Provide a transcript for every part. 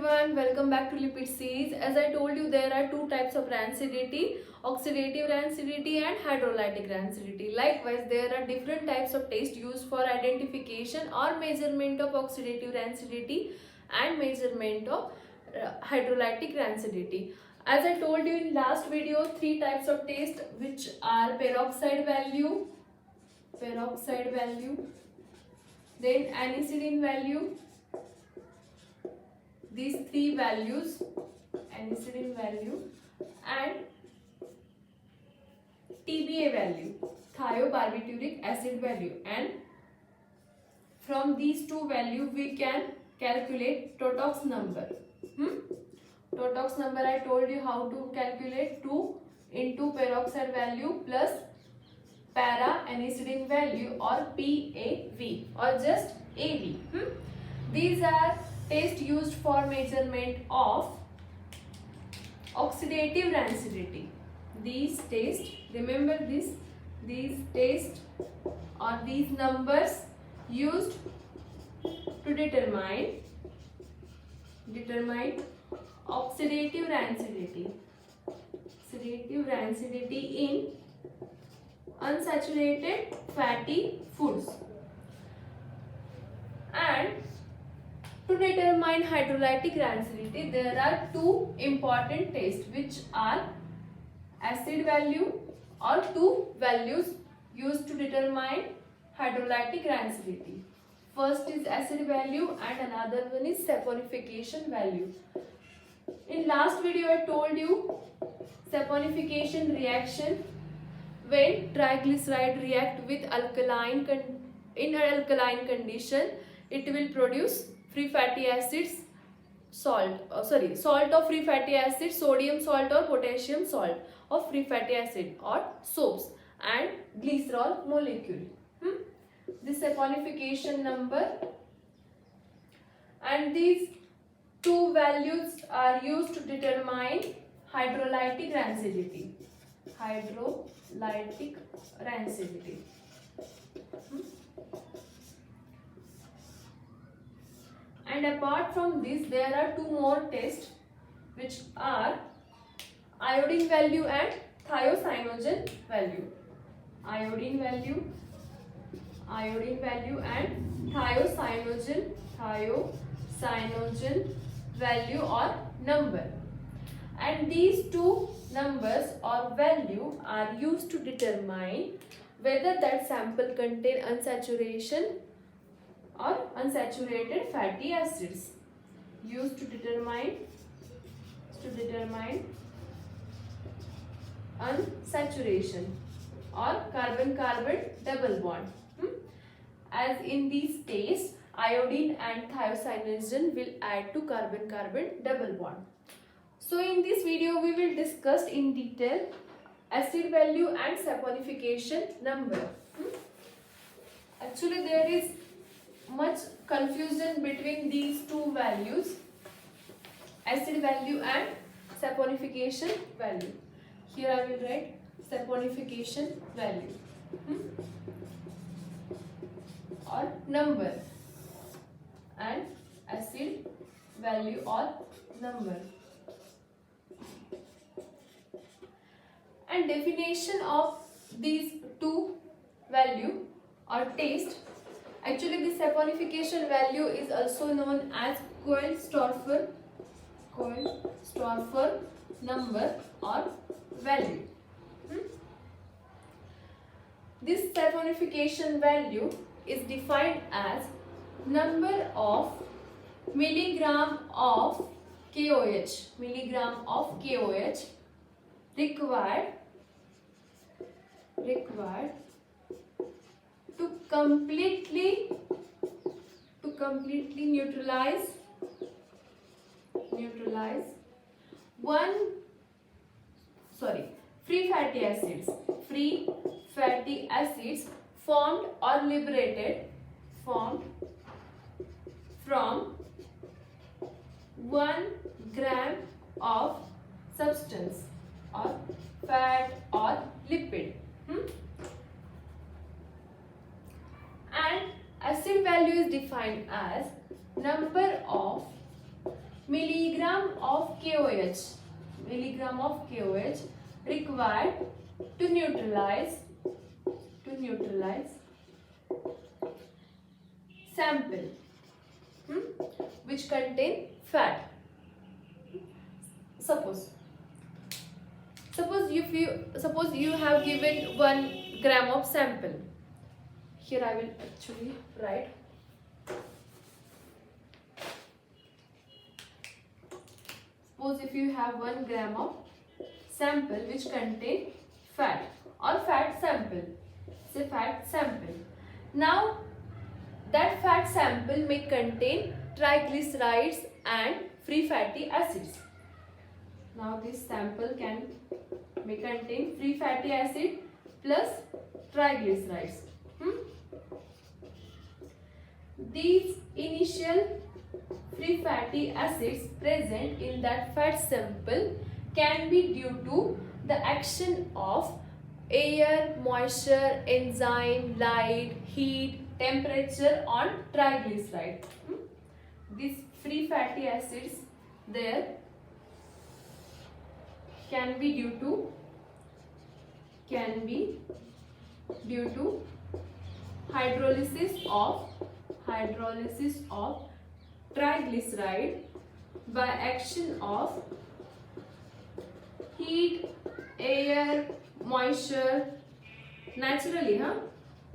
everyone, welcome back to Lipid Series. As I told you, there are two types of rancidity, oxidative rancidity and hydrolytic rancidity. Likewise, there are different types of tests used for identification or measurement of oxidative rancidity and measurement of hydrolytic rancidity. As I told you in last video, three types of tests which are peroxide value, then anisinin value. These three values, anisinin value and TBA value, thiobarbituric acid value, and from these two values we can calculate Totox number. Totox number I told you how to calculate, 2 into peroxide value plus para anisinin value or PAV or just AV. These are tests used for measurement of oxidative rancidity. These tests, remember this, these tests or these numbers used to determine oxidative rancidity in unsaturated fatty foods. And to determine hydrolytic rancidity, there are two important tests which are acid value or two values used to determine hydrolytic rancidity. First is acid value and another one is saponification value. In last video I told you saponification reaction, when triglyceride react with alkaline in an alkaline condition, it will produce free fatty acids, salt of free fatty acids, sodium salt or potassium salt of free fatty acid or soaps and glycerol molecule. This saponification number, and these two values are used to determine hydrolytic rancidity. And apart from this, there are two more tests which are iodine value and thiocyanogen value. Iodine value and thiocyanogen value or number. And these two numbers or value are used to determine whether that sample contain unsaturation or unsaturated fatty acids, used to determine unsaturation or carbon-carbon double bond. As in these tests, iodine and thiocyanogen will add to carbon-carbon double bond. So in this video we will discuss in detail acid value and saponification number. Actually there is much confusion between these two values, acid value and saponification value. Here I will write saponification value or number and acid value or number. And definition of these two value or taste. Actually, the saponification value is also known as Coyle-Stauffer number or value. This saponification value is defined as number of milligram of KOH required to completely neutralize free fatty acids formed or liberated from 1 gram of substance or fat or lipid. And acid value is defined as number of milligram of KOH required to neutralize sample which contain fat. Suppose you have given 1 gram of sample. Here I will actually write. Suppose if you have 1 gram of sample which contain fat or fat sample, say fat sample. Now that fat sample may contain triglycerides and free fatty acids. Now this sample may contain free fatty acid plus triglycerides. These initial free fatty acids present in that fat sample can be due to the action of air, moisture, enzyme, light, heat, temperature on triglyceride. These free fatty acids there can be due to hydrolysis of triglyceride by action of heat, air, moisture, naturally,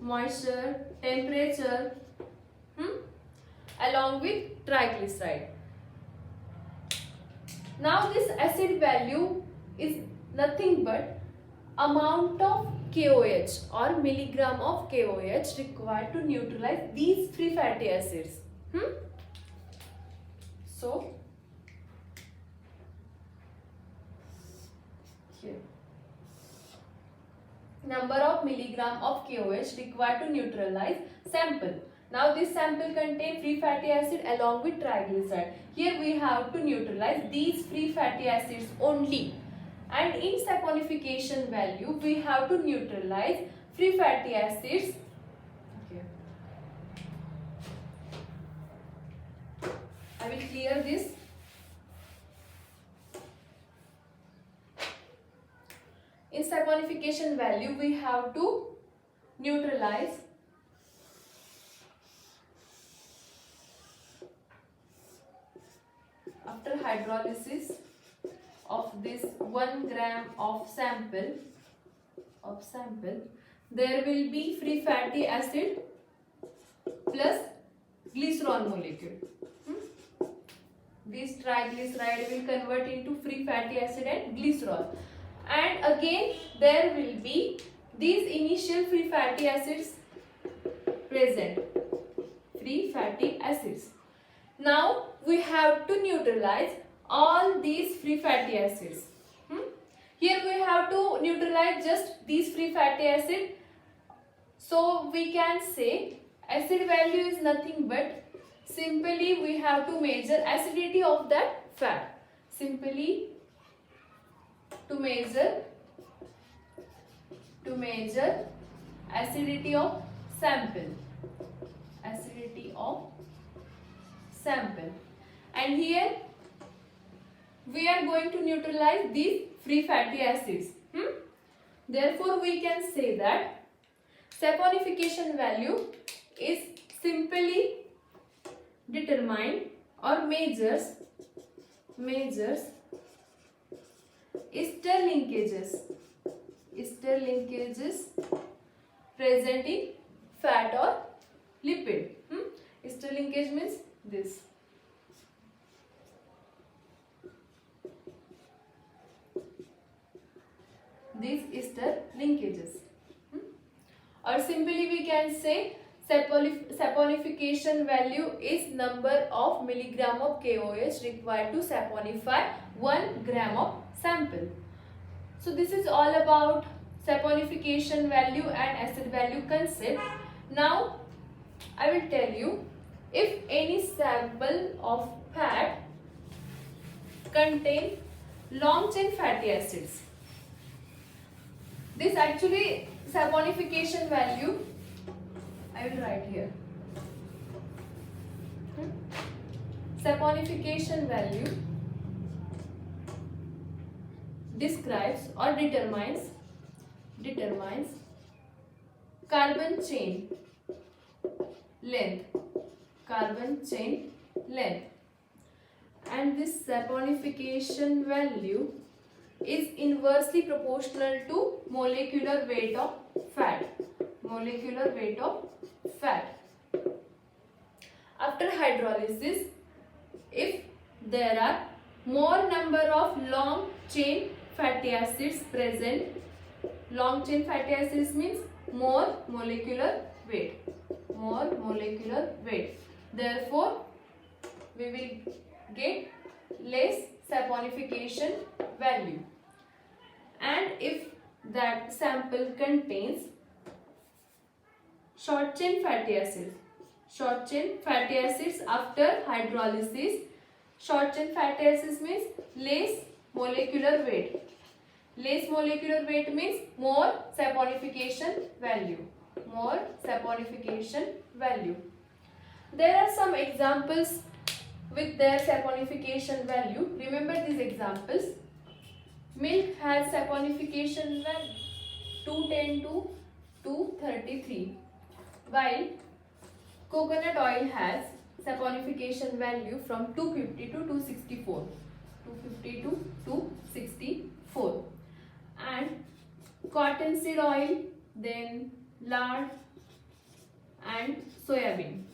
moisture, temperature, along with triglyceride. Now this acid value is nothing but amount of KOH or milligram of KOH required to neutralize these free fatty acids. So here, number of milligram of KOH required to neutralize sample. Now this sample contains free fatty acid along with triglyceride. Here we have to neutralize these free fatty acids only. And in saponification value, we have to neutralize free fatty acids. Okay. I will clear this. In saponification value, we have to neutralize after hydrolysis of this 1 gram of sample, there will be free fatty acid plus glycerol molecule. This triglyceride will convert into free fatty acid and glycerol. And again there will be these initial free fatty acids present. Free fatty acids. Now we have to neutralize all these free fatty acids. Here we have to neutralize just these free fatty acids. So we can say acid value is nothing but simply we have to measure acidity of that fat. Simply to measure acidity of sample. And here we are going to neutralize these free fatty acids. Therefore we can say that saponification value is simply determined or measures ester linkages present in fat or lipid. Ester linkage means this. These ester linkages. Or simply we can say saponification value is number of milligram of KOH required to saponify 1 gram of sample. So this is all about saponification value and acid value concept. Now I will tell you, if any sample of fat contain long chain fatty acids, this actually saponification value I will write here. Saponification value describes or determines carbon chain length, and this saponification value is inversely proportional to molecular weight of fat. After hydrolysis, if there are more number of long chain fatty acids present, long chain fatty acids means more molecular weight. Therefore, we will get less saponification value. And if that sample contains short chain fatty acids after hydrolysis, short chain fatty acids means less molecular weight. Less molecular weight means more saponification value. There are some examples with their saponification value. Remember these examples. Milk has saponification value 210 to 233, while coconut oil has saponification value from 250 to 264. And cottonseed oil, then lard and soybean,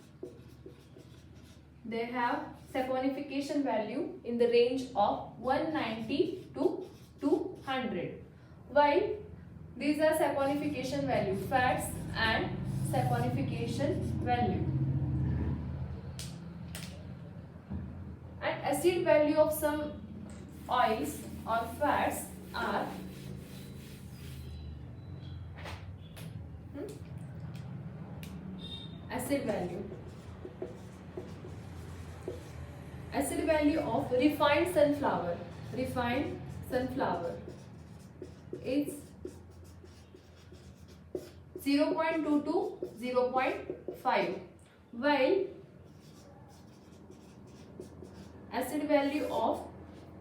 they have saponification value in the range of 190 to 200, while these are saponification value, fats and saponification value. And acid value of some oils or fats are acid value of refined sunflower is 0.2 to 0.5, while acid value of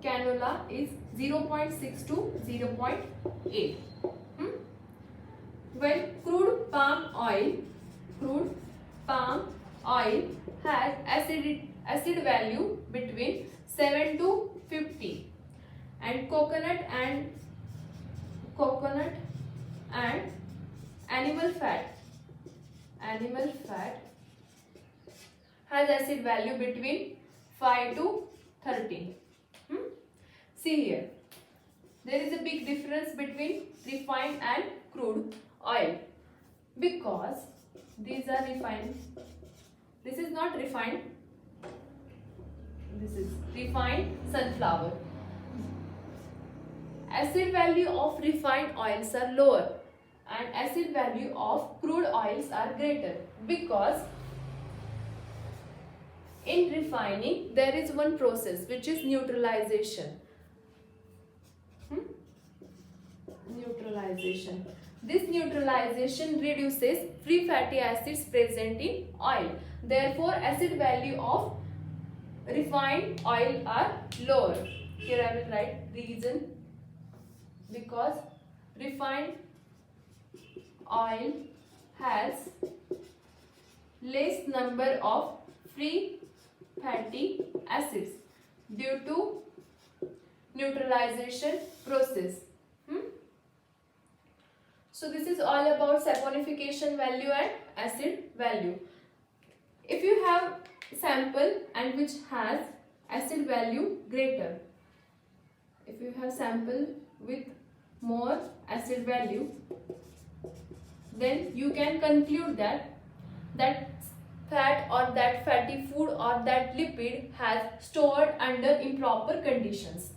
canola is 0.6 to 0.8. Well, crude palm oil has acid value between 7 to 50, and coconut and animal fat has acid value between 5 to 30. See here, there is a big difference between refined and crude oil, because these are refined. This is not refined. This is refined sunflower. Acid value of refined oils are lower and acid value of crude oils are greater, because in refining there is one process which is neutralization. This neutralization reduces free fatty acids present in oil. Therefore, acid value of refined oil are lower. Here I will write reason: because refined oil has less number of free fatty acids due to neutralization process. So this is all about saponification value and acid value. If you have sample and which has acid value greater, if you have sample with more acid value, then you can conclude that fat or that fatty food or that lipid has stored under improper conditions,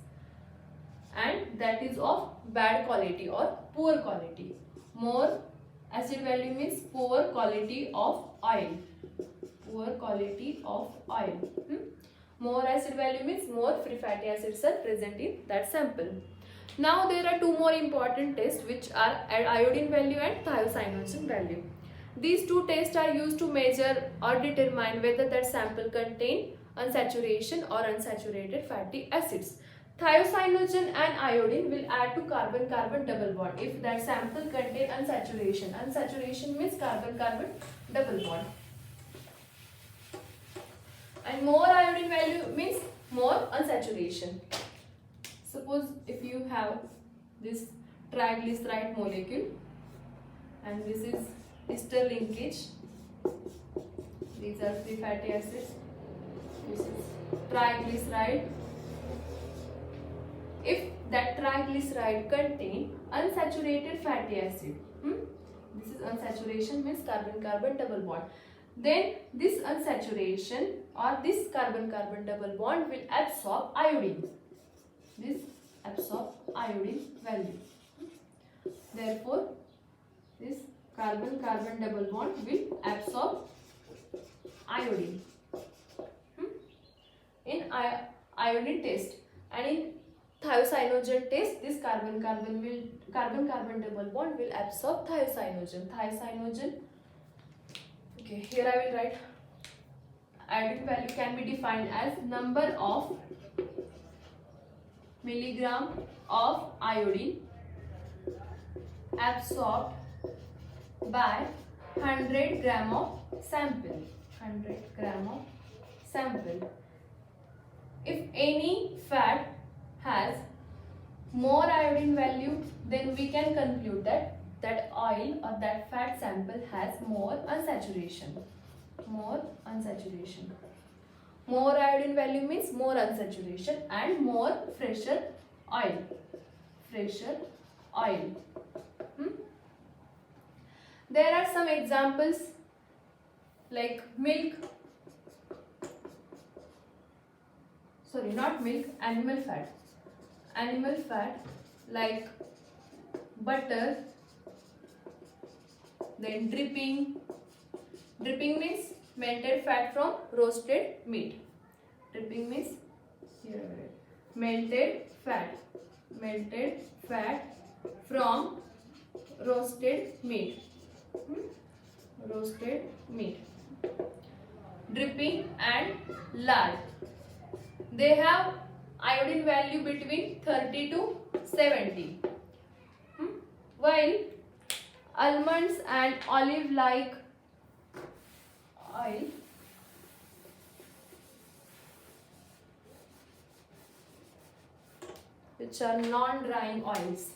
and that is of bad quality or poor quality. More acid value means poor quality of oil. More acid value means more free fatty acids are present in that sample. Now there are two more important tests, which are iodine value and thiocyanogen value. These two tests are used to measure or determine whether that sample contain unsaturation or unsaturated fatty acids. Thiocyanogen and iodine will add to carbon-carbon double bond if that sample contain unsaturation. Unsaturation means carbon-carbon double bond. And more iodine value means more unsaturation. Suppose if you have this triglyceride molecule and this is ester linkage, these are free fatty acids, this is triglyceride. If that triglyceride contain unsaturated fatty acid, this is unsaturation means carbon-carbon double bond, then this unsaturation or this carbon-carbon double bond will absorb iodine. This absorb iodine value. Therefore, this carbon-carbon double bond will absorb iodine in iodine test, and in thiocyanogen test, this carbon-carbon double bond will absorb thiocyanogen. Thiocyanogen. Okay, here I will write iodine value can be defined as number of milligram of iodine absorbed by 100 gram of sample. 100 gram of sample. If any fat has more iodine value, then we can conclude that that oil or that fat sample has more unsaturation. More unsaturation. More iodine value means more unsaturation and more fresher oil. Fresher oil. There are some examples like milk. Sorry, not milk, animal fat. Animal fat like butter, then dripping. Dripping means melted fat from roasted meat. Dripping means here melted fat from roasted meat. Roasted meat. Dripping and lard. They have iodine value between 30 to 70. While almonds and olive like oil which are non-drying oils.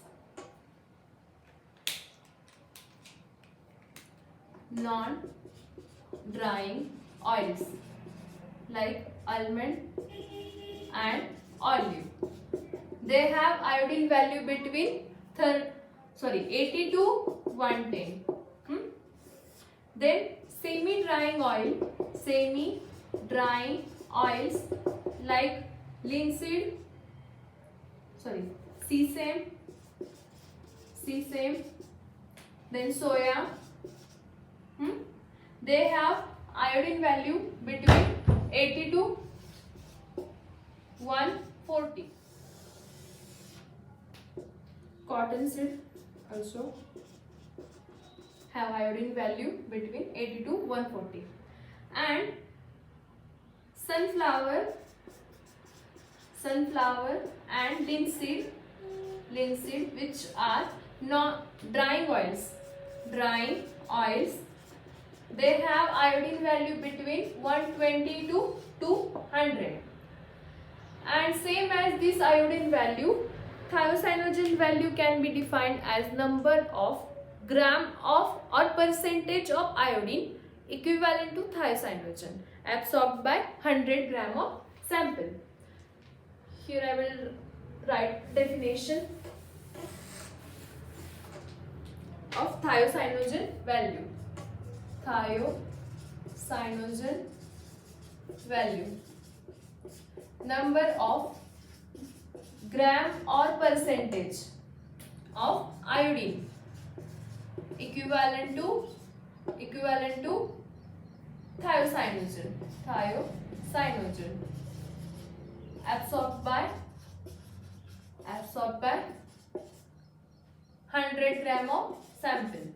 Non-drying oils like almond and olive. They have iodine value between 80 to 110. Then semi-drying oils like linseed, sesame, then soya. They have iodine value between 80 to 140. Cottonseed also have iodine value between 80 to 140. And sunflower and linseed which are drying oils, they have iodine value between 120 to 200. And same as this iodine value, thiocyanogen value can be defined as number of gram of or percentage of iodine equivalent to thiocyanogen absorbed by 100 gram of sample. Here I will write definition of thiocyanogen value. Thiocyanogen value. Number of gram or percentage of iodine equivalent to thiocyanogen absorbed by 100 gram of sample.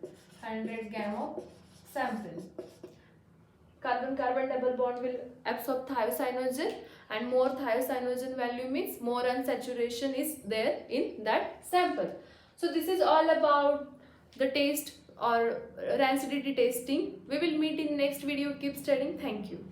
Carbon carbon double bond will absorb thiocyanogen, and more thiocyanogen value means more unsaturation is there in that sample. So this is all about the taste or rancidity testing. We will meet in next video. Keep studying. Thank you.